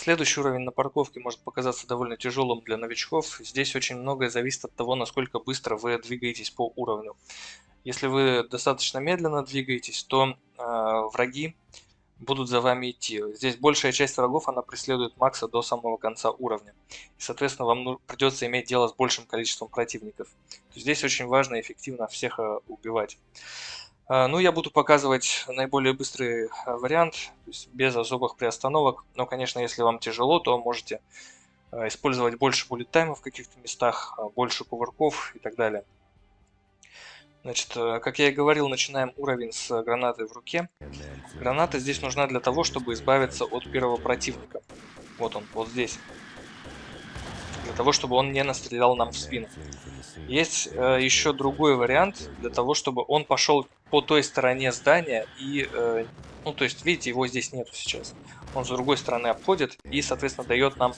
Следующий уровень на парковке может показаться довольно тяжелым для новичков. Здесь очень многое зависит от того, насколько быстро вы двигаетесь по уровню. Если вы достаточно медленно двигаетесь, то враги будут за вами идти. Здесь большая часть врагов, она преследует Макса до самого конца уровня. И, соответственно, вам придется иметь дело с большим количеством противников. То есть здесь очень важно эффективно всех убивать. Ну, я буду показывать наиболее быстрый вариант, то есть без особых приостановок. Но, конечно, если вам тяжело, то можете использовать больше буллет-тайма в каких-то местах, больше кувырков и так далее. Значит, как я и говорил, начинаем уровень с гранаты в руке. Граната здесь нужна для того, чтобы избавиться от первого противника. Вот он, вот здесь. Для того, чтобы он не настрелял нам в спину. Есть еще другой вариант, для того, чтобы он пошел по той стороне здания и, ну, то есть, видите, его здесь нету сейчас. Он с другой стороны обходит и, соответственно, дает нам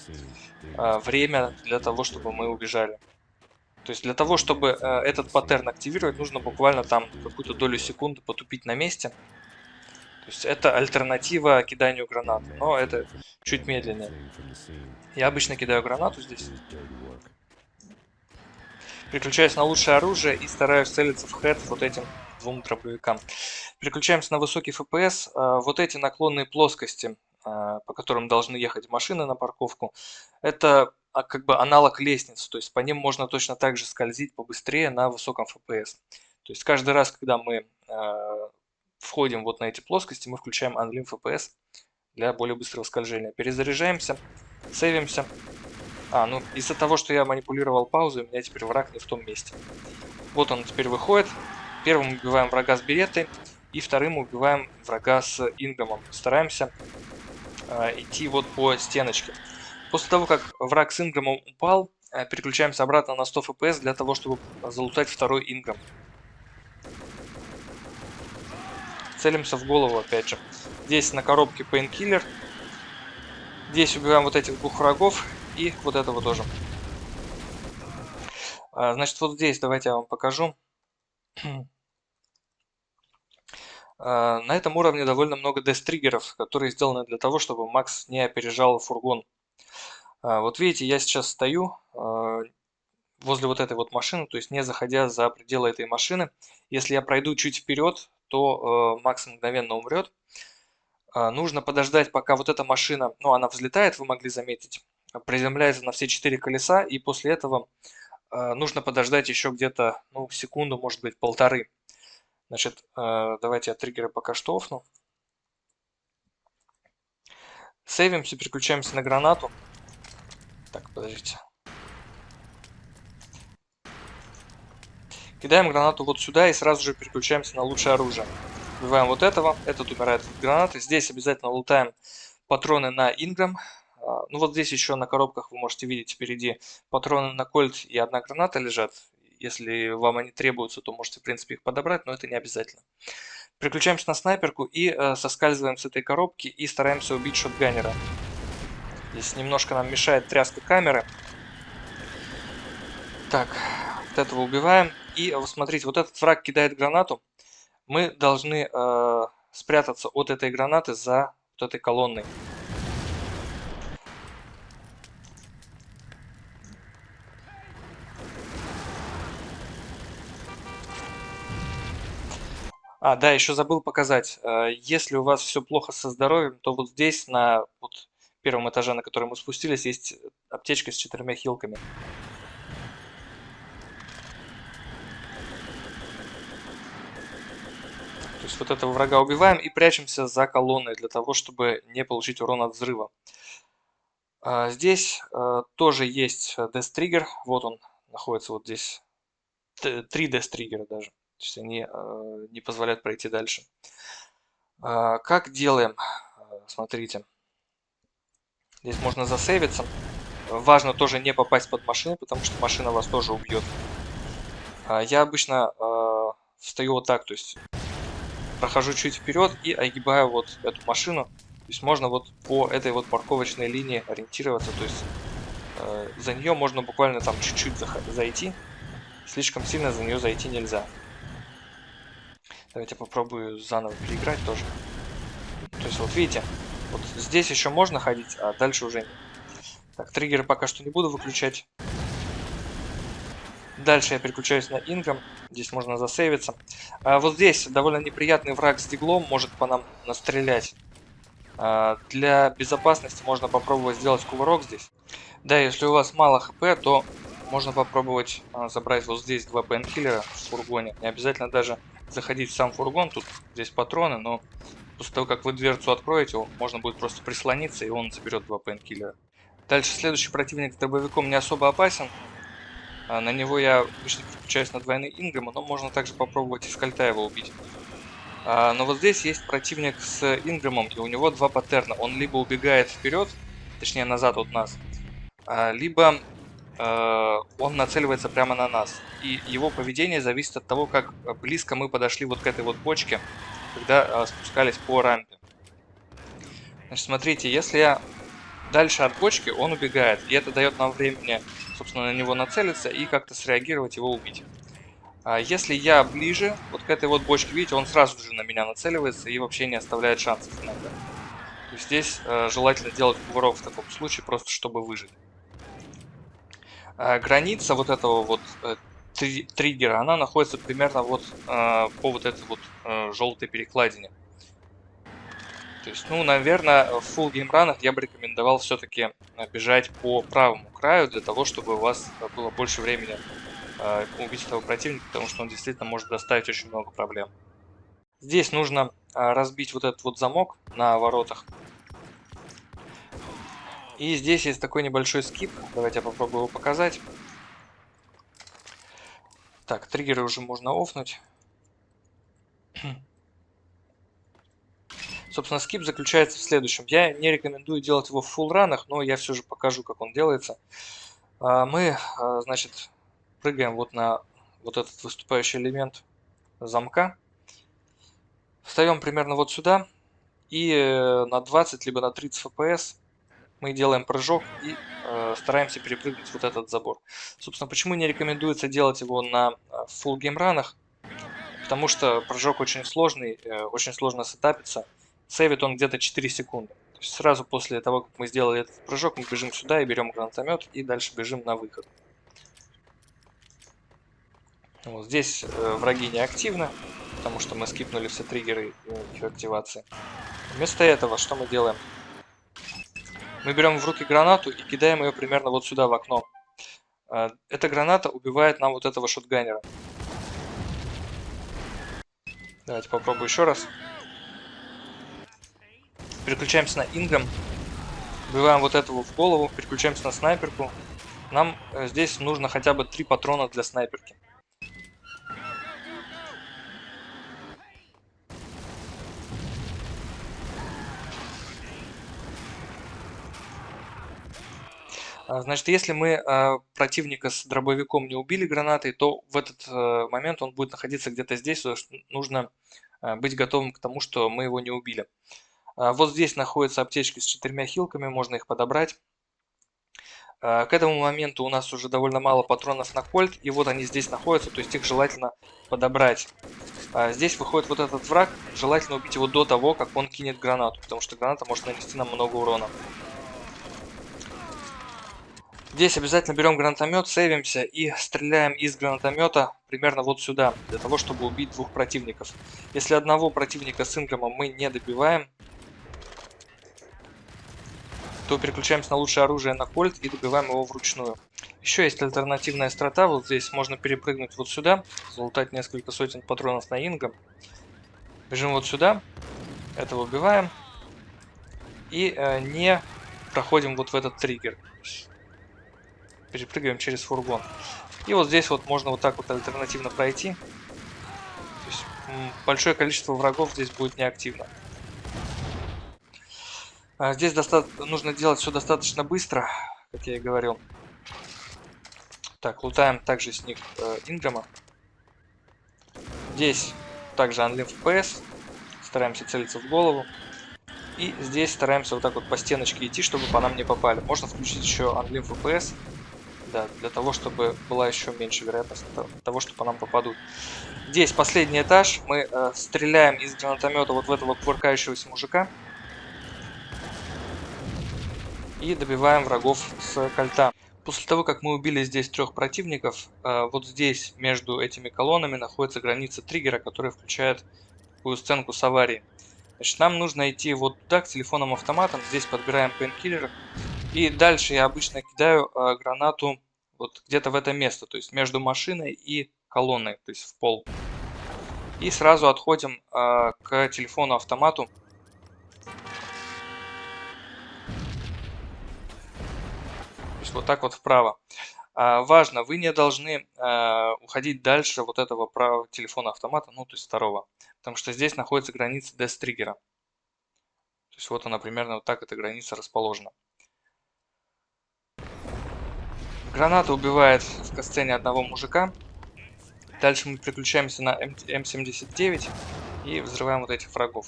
время для того, чтобы мы убежали. То есть для того, чтобы этот паттерн активировать, нужно буквально там какую-то долю секунды потупить на месте. То есть это альтернатива киданию гранаты, но это чуть медленнее. Я обычно кидаю гранату здесь. Переключаюсь на лучшее оружие и стараюсь целиться в хед вот этим двум дробовикам. Переключаемся на высокий FPS. Вот эти наклонные плоскости, по которым должны ехать машины на парковку, это как бы аналог лестницы. То есть по ним можно точно так же скользить побыстрее на высоком FPS. То есть каждый раз, когда мы входим вот на эти плоскости, мы включаем Unlim FPS для более быстрого скольжения. Перезаряжаемся, сейвимся. Ну из-за того, что я манипулировал паузой, у меня теперь враг не в том месте. Вот он теперь выходит. Первым убиваем врага с беретой, и вторым убиваем врага с инграмом. Стараемся идти вот по стеночке. После того, как враг с инграмом упал, переключаемся обратно на 100 FPS для того, чтобы залутать второй инграм. Целимся в голову опять же. Здесь на коробке Painkiller. Здесь убиваем вот этих двух врагов и вот этого тоже. Значит, вот здесь давайте я вам покажу. На этом уровне довольно много дестриггеров, которые сделаны для того, чтобы Макс не опережал фургон. Вот видите, я сейчас стою возле вот этой вот машины, то есть не заходя за пределы этой машины. Если я пройду чуть вперед, то Макс мгновенно умрет. Нужно подождать, пока вот эта машина, ну она взлетает, вы могли заметить, приземляется на все 4 колеса, и после этого нужно подождать еще где-то, ну, секунду, может быть, полторы. Значит, давайте я триггеры пока что офну. Сейвимся, переключаемся на гранату. Так, подождите. Кидаем гранату вот сюда и сразу же переключаемся на лучшее оружие. Убиваем вот этого, этот умирает от гранаты. Здесь обязательно лутаем патроны на инграм. Ну вот здесь еще на коробках вы можете видеть впереди патроны на кольт и одна граната лежат. Если вам они требуются, то можете в принципе их подобрать, но это не обязательно. Переключаемся на снайперку и соскальзываем с этой коробки и стараемся убить шотганнера. Здесь немножко нам мешает тряска камеры. Так, вот этого убиваем. И вот смотрите, вот этот враг кидает гранату. Мы должны спрятаться от этой гранаты за вот этой колонной. Да, еще забыл показать. Если у вас все плохо со здоровьем, то вот здесь, на вот первом этаже, на который мы спустились, есть аптечка с 4 хилками. То есть вот этого врага убиваем и прячемся за колонной, для того, чтобы не получить урон от взрыва. Здесь тоже есть Death-триггер. Вот он находится вот здесь. 3 Death-триггера даже. То есть они не позволяют пройти дальше. Как делаем? Смотрите. Здесь можно засейвиться. Важно тоже не попасть под машину, потому что машина вас тоже убьет. Я обычно встаю вот так, то есть прохожу чуть вперед и огибаю вот эту машину. То есть можно вот по этой вот парковочной линии ориентироваться. То есть за нее можно буквально там чуть-чуть зайти. Слишком сильно за нее зайти нельзя. Давайте попробую заново переиграть тоже. То есть вот видите, Вот здесь еще можно ходить, а дальше уже нет. Так, триггеры пока что не буду выключать. Дальше я переключаюсь на Инграм. Здесь можно засейвиться. Вот здесь довольно неприятный враг с диглом может по нам настрелять. Для безопасности можно попробовать сделать кувырок здесь. Да, если у вас мало хп, то можно попробовать забрать вот здесь 2 пейнкиллера в фургоне. Не обязательно даже заходить в сам фургон. Тут здесь патроны, но после того, как вы дверцу откроете, можно будет просто прислониться, и он заберет 2 пейнкиллера. Дальше следующий противник с дробовиком не особо опасен. На него я обычно переключаюсь на двойные Инграма, но можно также попробовать из кольта его убить. Но вот здесь есть противник с Инграмом, и у него два паттерна. Он либо убегает вперед, точнее назад от нас, либо он нацеливается прямо на нас. И его поведение зависит от того, как близко мы подошли вот к этой вот бочке, когда спускались по рампе. Значит, смотрите, если я дальше от бочки, он убегает, и это дает нам времени, собственно, на него нацелиться и как-то среагировать, его убить. А если я ближе, вот к этой вот бочке, видите, он сразу же на меня нацеливается и вообще не оставляет шансов иногда. То есть здесь желательно делать кувырок в таком случае, просто чтобы выжить. Граница вот этого вот триггера, она находится примерно вот по вот этой вот желтой перекладине. То есть, ну, наверное, в full геймранах я бы рекомендовал все-таки бежать по правому краю, для того, чтобы у вас было больше времени убить этого противника, потому что он действительно может доставить очень много проблем. Здесь нужно разбить вот этот вот замок на воротах. И здесь есть такой небольшой скип. Давайте я попробую его показать. Так, триггеры уже можно офнуть. Собственно, скип заключается в следующем. Я не рекомендую делать его в фулл-ранах, но я все же покажу, как он делается. Мы, значит, прыгаем вот на вот этот выступающий элемент замка. Встаем примерно вот сюда. И на 20 либо на 30 FPS мы делаем прыжок и стараемся перепрыгнуть вот этот забор. Собственно, почему не рекомендуется делать его на full геймранах? Потому что прыжок очень сложный, очень сложно сетапиться. Сейвит он где-то 4 секунды. То есть сразу после того, как мы сделали этот прыжок, мы бежим сюда и берем гранатомет, и дальше бежим на выход. Вот здесь враги не активны, потому что мы скипнули все триггеры их активации. Вместо этого что мы делаем? Мы берем в руки гранату и кидаем ее примерно вот сюда в окно. Эта граната убивает нам вот этого шотганера. Давайте попробую еще раз. Переключаемся на Инграм. Убиваем вот этого в голову. Переключаемся на снайперку. Нам здесь нужно хотя бы 3 патрона для снайперки. Значит, если мы противника с дробовиком не убили гранатой, то в этот момент он будет находиться где-то здесь. Нужно быть готовым к тому, что мы его не убили. Вот здесь находятся аптечки с 4 хилками, можно их подобрать. К этому моменту у нас уже довольно мало патронов на кольт, и вот они здесь находятся, то есть их желательно подобрать. Здесь выходит вот этот враг, желательно убить его до того, как он кинет гранату, потому что граната может нанести нам много урона. Здесь обязательно берем гранатомет, сейвимся и стреляем из гранатомета примерно вот сюда, для того, чтобы убить 2 противников. Если одного противника с Инграмом мы не добиваем, то переключаемся на лучшее оружие на кольт и добиваем его вручную. Еще есть альтернативная страта, вот здесь можно перепрыгнуть вот сюда, залутать несколько сотен патронов на Инграм. Бежим вот сюда, этого убиваем и не проходим вот в этот триггер. Перепрыгиваем через фургон. И вот здесь вот можно вот так вот альтернативно пройти. То есть большое количество врагов здесь будет неактивно. Здесь нужно делать все достаточно быстро, как я и говорил. Так, лутаем также с них Инграма. Здесь также Unlim FPS. Стараемся целиться в голову. И здесь стараемся вот так вот по стеночке идти, чтобы по нам не попали. Можно включить еще Unlim FPS. Да, для того, чтобы была еще меньше вероятность того, что по нам попадут. Здесь последний этаж. Мы стреляем из гранатомета вот в этого кувыркающегося мужика. и добиваем врагов с кольта. После того, как мы убили здесь 3 противников, вот здесь между этими колоннами находится граница триггера, которая включает такую сценку с аварией. Значит, нам нужно идти вот туда, к телефонам-автоматам, здесь подбираем пейнкиллер, и дальше я обычно кидаю гранату вот где-то в это место, то есть между машиной и колонной, то есть в пол. И сразу отходим к телефону-автомату. То есть вот так вот вправо. Важно, вы не должны уходить дальше вот этого правого телефона-автомата, ну то есть второго, потому что здесь находится граница дес-триггера. То есть вот она примерно вот так эта граница расположена. Граната убивает в касцене одного мужика. Дальше мы переключаемся на М79 и взрываем вот этих врагов.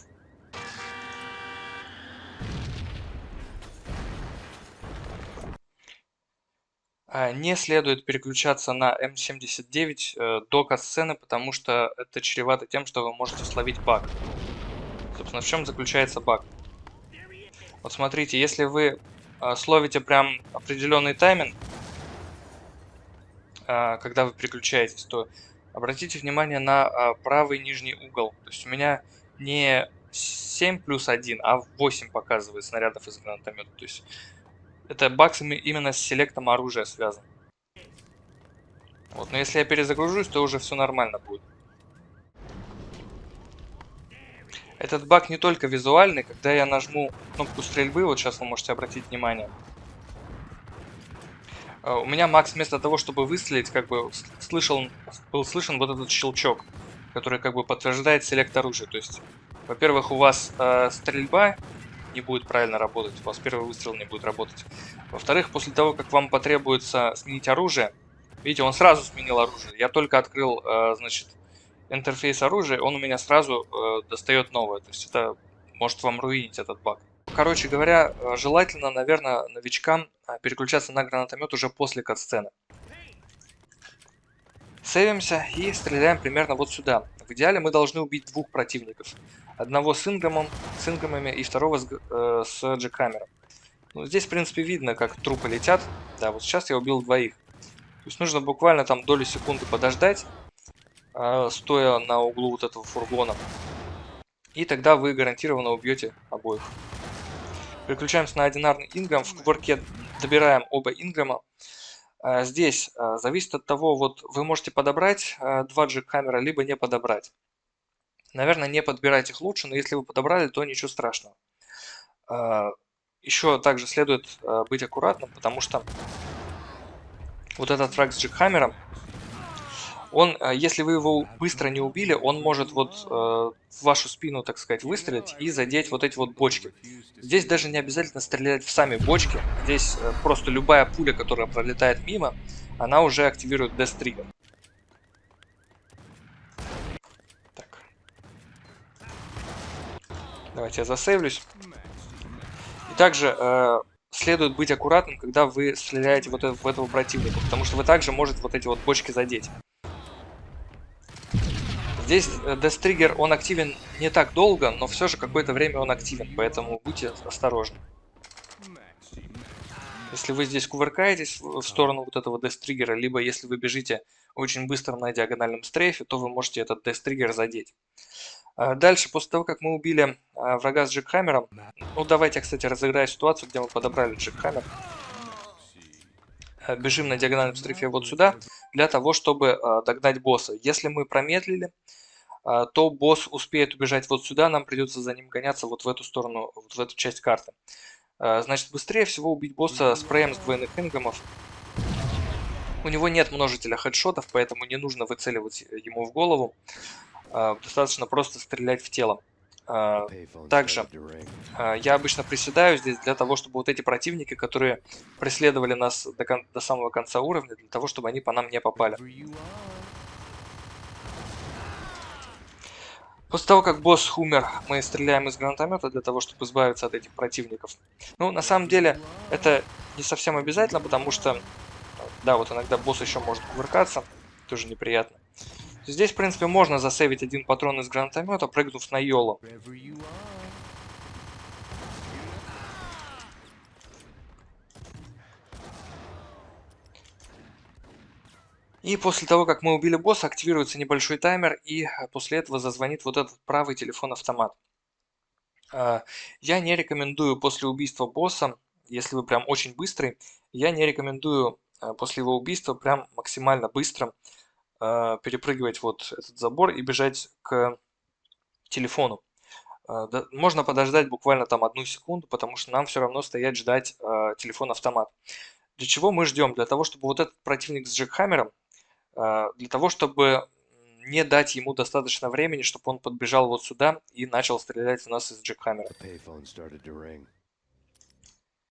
Не следует переключаться на М79 до катсцены, потому что это чревато тем, что вы можете словить баг. Собственно, в чем заключается баг? Вот смотрите, если вы словите прям определенный тайминг, когда вы переключаетесь, то обратите внимание на правый нижний угол. То есть у меня не 7+1, а 8 показывает снарядов из гранатомета. То есть это баг именно с селектом оружия связан. Вот, но если я перезагружусь, то уже все нормально будет. Этот баг не только визуальный, когда я нажму кнопку стрельбы, вот сейчас вы можете обратить внимание. У меня Макс вместо того, чтобы выстрелить, как бы был слышен вот этот щелчок, который как бы подтверждает селект оружия. То есть, во-первых, у вас стрельба не будет правильно работать, у вас первый выстрел не будет работать. Во-вторых, после того, как вам потребуется сменить оружие, видите, он сразу сменил оружие. Я только открыл, значит, интерфейс оружия, он у меня сразу достает новое. То есть это может вам руинить этот баг. Короче говоря, желательно, наверное, новичкам переключаться на гранатомет уже после катсцены. Сейвимся и стреляем примерно вот сюда. В идеале мы должны убить 2 противников. Одного с ингамами и второго с джекхаммером. Ну, здесь, в принципе, видно, как трупы летят. Да, вот сейчас я убил 2. То есть нужно буквально там долю секунды подождать, стоя на углу вот этого фургона. И тогда вы гарантированно убьете обоих. Переключаемся на одинарный ингам. В кувырке добираем оба ингама. Здесь зависит от того, вот вы можете подобрать 2 джекхаммера, либо не подобрать. Наверное, не подбирать их лучше, но если вы подобрали, то ничего страшного. Еще также следует быть аккуратным, потому что вот этот фраг с джекхаммером, он, если вы его быстро не убили, он может вот в вашу спину, так сказать, выстрелить и задеть вот эти вот бочки. Здесь даже не обязательно стрелять в сами бочки. Здесь просто любая пуля, которая пролетает мимо, она уже активирует Death Trigger. Так. Давайте я засейвлюсь. И также следует быть аккуратным, когда вы стреляете вот в этого противника, потому что вы также можете вот эти вот бочки задеть. Здесь Death Trigger, он активен не так долго, но все же какое-то время он активен, поэтому будьте осторожны. Если вы здесь кувыркаетесь в сторону вот этого Death Trigger, либо если вы бежите очень быстро на диагональном стрейфе, то вы можете этот Death Trigger задеть. Дальше, после того, как мы убили врага с джекхаммером, ну давайте я, кстати, разыграю ситуацию, где мы подобрали джекхаммер. Бежим на диагональном стрейфе вот сюда, для того, чтобы догнать босса. Если мы промедлили, то босс успеет убежать вот сюда, нам придется за ним гоняться вот в эту сторону, вот в эту часть карты. Значит, быстрее всего убить босса спреем с двойных ингамов. У него нет множителя хедшотов, поэтому не нужно выцеливать ему в голову. Достаточно просто стрелять в тело. Также я обычно приседаю здесь для того, чтобы вот эти противники, которые преследовали нас до самого конца уровня, для того, чтобы они по нам не попали. После того, как босс умер, мы стреляем из гранатомета для того, чтобы избавиться от этих противников. Ну, на самом деле, это не совсем обязательно, потому что, да, вот иногда босс еще может кувыркаться, тоже неприятно. Здесь, в принципе, можно засейвить 1 патрон из гранатомета, прыгнув на Йолу. И после того, как мы убили босса, активируется небольшой таймер, и после этого зазвонит вот этот правый телефон-автомат. Я не рекомендую после убийства босса, если вы прям очень быстрый, я не рекомендую после его убийства прям максимально быстро перепрыгивать вот этот забор и бежать к телефону. Можно подождать буквально там 1 секунду, потому что нам все равно стоять ждать телефон-автомат. Для чего мы ждем? Для того, чтобы вот этот противник с джекхаммером, для того, чтобы не дать ему достаточно времени, чтобы он подбежал вот сюда и начал стрелять в нас из джекхаммера. The payphone started to ring.